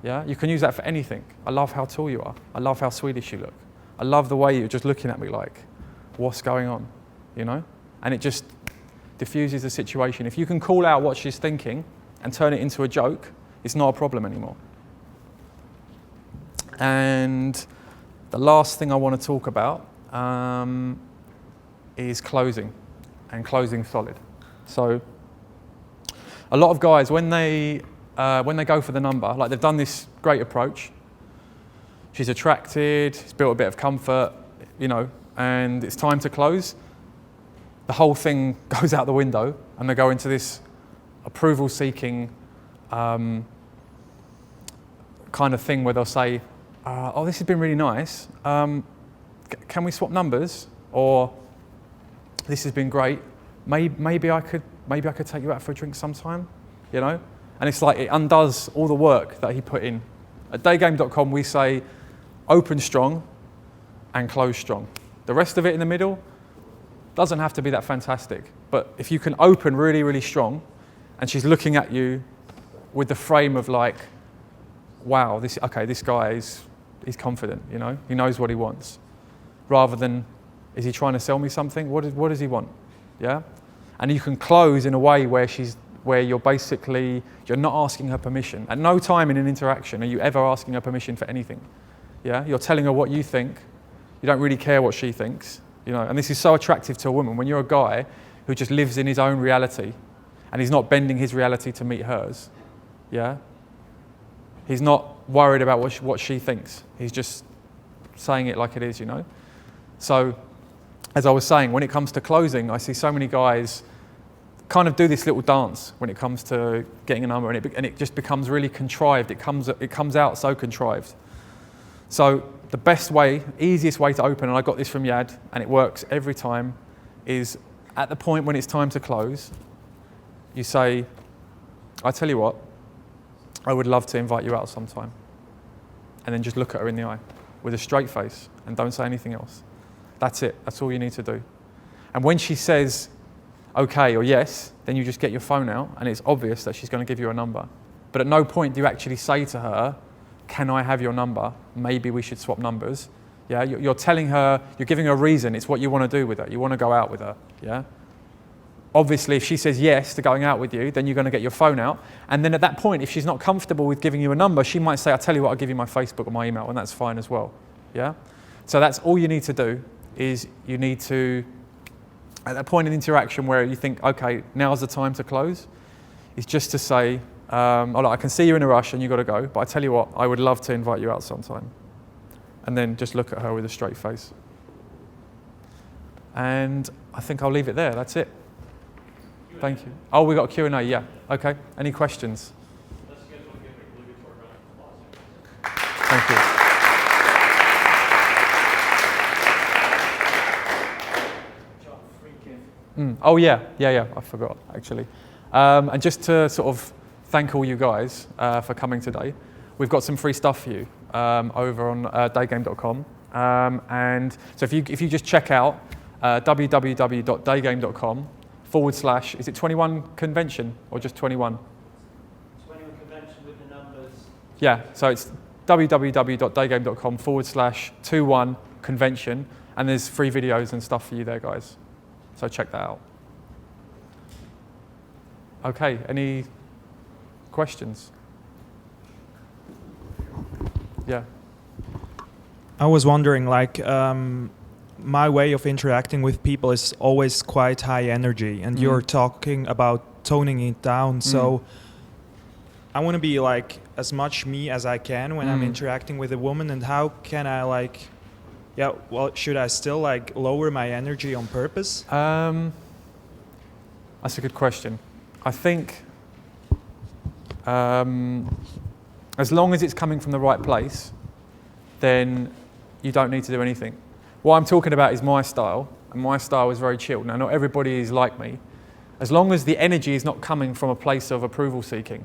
Yeah, you can use that for anything. I love how tall you are. I love how Swedish you look. I love the way you're just looking at me like, what's going on, you know? And it just diffuses the situation. If you can call out what she's thinking and turn it into a joke, it's not a problem anymore. And the last thing I want to talk about is closing, and closing solid. So a lot of guys, when they go for the number, like they've done this great approach, she's attracted, it's built a bit of comfort, you know, and it's time to close, the whole thing goes out the window and they go into this approval-seeking kind of thing where they'll say, oh, this has been really nice, can we swap numbers? Or this has been great, maybe I could take you out for a drink sometime, you know? And it's like it undoes all the work that he put in. At daygame.com we say open strong and close strong. The rest of it in the middle doesn't have to be that fantastic. But if you can open really, really strong and she's looking at you with the frame of like, wow, this guy he's confident, you know? He knows what he wants. Rather than, is he trying to sell me something? What does he want? Yeah? And you can close in a way where you're not asking her permission. At no time in an interaction are you ever asking her permission for anything. Yeah? You're telling her what you think. You don't really care what she thinks. You know? And this is so attractive to a woman. When you're a guy who just lives in his own reality and he's not bending his reality to meet hers, yeah? He's not worried about what she thinks. He's just saying it like it is, you know? So, as I was saying, when it comes to closing, I see so many guys kind of do this little dance when it comes to getting a number, and it just becomes really contrived. It comes out so contrived. So the best way, easiest way to open, and I got this from Yad, and it works every time, is at the point when it's time to close, you say, I tell you what, I would love to invite you out sometime. And then just look at her in the eye with a straight face and don't say anything else. That's it. That's all you need to do. And when she says okay or yes, then you just get your phone out and it's obvious that she's going to give you a number. But at no point do you actually say to her, can I have your number? Maybe we should swap numbers. Yeah, you're telling her, you're giving her a reason. It's what you want to do with her. You want to go out with her. Yeah. Obviously, if she says yes to going out with you, then you're going to get your phone out. And then at that point, if she's not comfortable with giving you a number, she might say, I'll tell you what, I'll give you my Facebook or my email, and that's fine as well. Yeah? So that's all you need to do, is you need to, at that point in interaction where you think, okay, now's the time to close, is just to say, I can see you're in a rush and you've got to go, but I tell you what, I would love to invite you out sometime. And then just look at her with a straight face. And I think I'll leave it there. That's it. Thank you. Oh, we got a Q&A, yeah. Okay. Any questions? Thank you. Oh, yeah. I forgot, actually. And just to sort of thank all you guys for coming today, we've got some free stuff for you over on daygame.com. And so if you just check out www.daygame.com / is it 21 convention or just 21? 21 convention with the numbers. Yeah, so it's www.daygame.com / 21 convention, and there's free videos and stuff for you there, guys. So check that out. Okay, any questions? Yeah. I was wondering, like, my way of interacting with people is always quite high energy, and you're talking about toning it down. So I want to be like as much me as I can when I'm interacting with a woman. And how can I should I still like lower my energy on purpose? That's a good question. I think as long as it's coming from the right place, then you don't need to do anything. What I'm talking about is my style, and my style is very chilled. Now, not everybody is like me. As long as the energy is not coming from a place of approval seeking,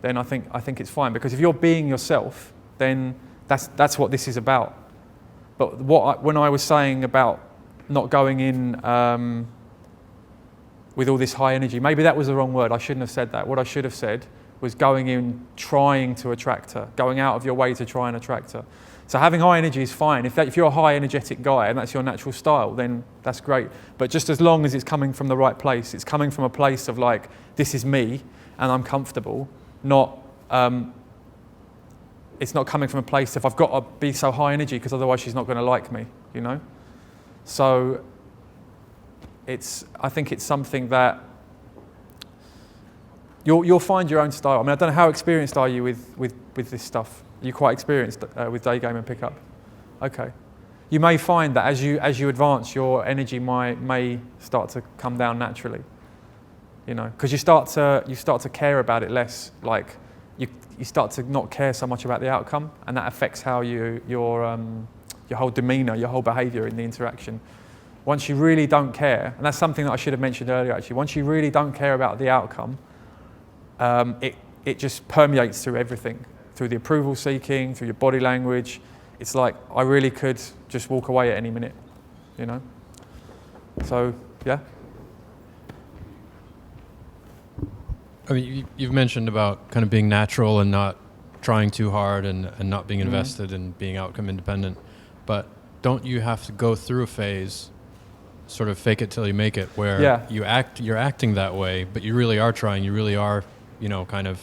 then I think it's fine. Because if you're being yourself, then that's what this is about. But when I was saying about not going in with all this high energy, maybe that was the wrong word. I shouldn't have said that. What I should have said was going in, trying to attract her, going out of your way to try and attract her. So having high energy is fine. If you're a high energetic guy and that's your natural style, then that's great. But just as long as it's coming from the right place, it's coming from a place of like, this is me and I'm comfortable, not, it's not coming from a place of I've got to be so high energy because otherwise she's not going to like me, you know? So I think it's something that you'll find your own style. I mean, I don't know, how experienced are you with this stuff? Are you quite experienced with Daygame and pickup? Okay. You may find that as you advance, your energy may start to come down naturally. You know, because you start to care about it less. Like you start to not care so much about the outcome, and that affects how your whole demeanor, your whole behavior in the interaction. Once you really don't care, and that's something that I should have mentioned earlier actually, once you really don't care about the outcome, it just permeates through everything, through the approval seeking, through your body language. It's like, I really could just walk away at any minute, you know? So, yeah. I mean, you've mentioned about kind of being natural and not trying too hard and not being invested and being outcome independent. But don't you have to go through a phase, sort of fake it till you make it, where you're acting that way, but you really are trying, you really are, you know, kind of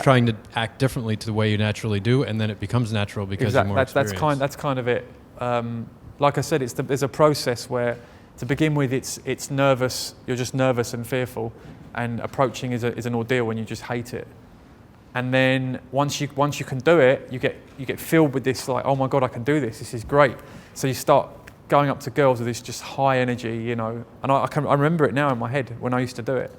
trying to act differently to the way you naturally do, and then it becomes natural because you're more experienced. That's kind of it. Like I said, there's a process where, to begin with, it's nervous. You're just nervous and fearful, and approaching is an ordeal when you just hate it. And then once you can do it, you get filled with this like, oh my God, I can do this. This is great. So you start going up to girls with this just high energy, you know. And I remember it now in my head when I used to do it.